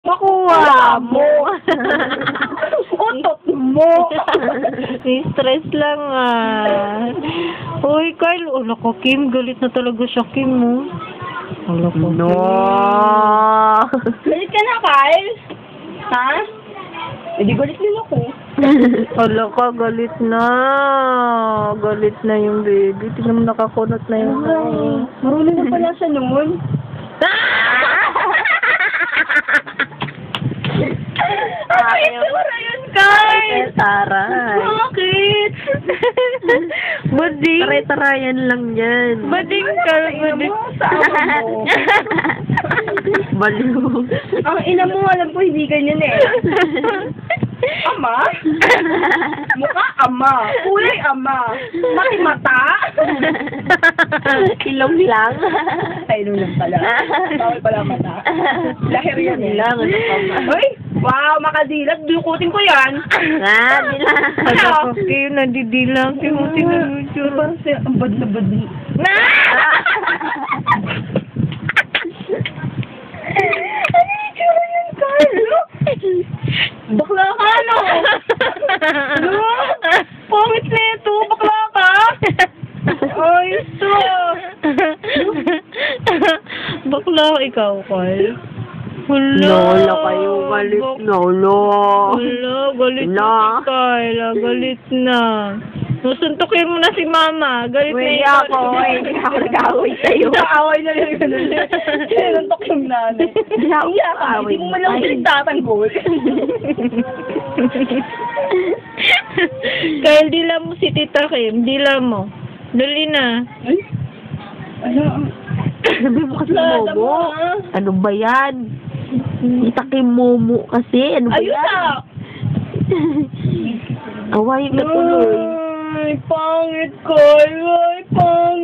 Makuha mo. Utot mo. Stress lang ah. Uy, Carl, ulo ko, Kim. Galit na talaga siya, Kim, mo. Ulo ko, No. Galit ka na, Carl? Ha? Hindi galit din ako. Ulo ko, galit na. Galit na yung baby. Tingnan mo, nakakunot na yung Marunong na pala siya noon. Ay, sura yun, Carl! Taray. Bakit? Bading. Taray-tarayan lang yan. Bading, Carl. Bading. Baliw. Ang ina mo, alam ko hindi ganyan eh. Ama? Mukha ama. Kulay ama. Makimata. Ilong lang. Ay, ilong lang pala. Bawal pala mata. Lahir yan eh. Lang. Uy! Wow, makadilat. Dukutin ko yan. Dilang. Ano ko, Kim, nadidilang. Timutin na yung tsura. Ang bad na bad. Bakla ka, ano? Ano? Pangit na ito. Bakla ka? Ay, ito. Bakla ikaw, Carl. Hala. Lola kayo galit. Lolo. Hala, galit na Hala. si Carl. Galit na. Susuntukin mo na si Mama. Galit na Hindi ikaw. ako. Hindi ako nag-away sa'yo. Kaaway na yung ganun. Sinuntok yung nanay. Hindi ako Iya ka. nag-away. Hindi mo man lang pinagtatanggol. Carl, dila mo si Tita Kim. Dila mo. Dali na. Ay? Ano? Sabi mo kasi Lala mo, Momo. ah. Ano ba yan? Itakim Momo kasi. Ano ba Ayun yan? na! Awayin ka tuloy. Ay, pangit, Carl. Ay, pangit.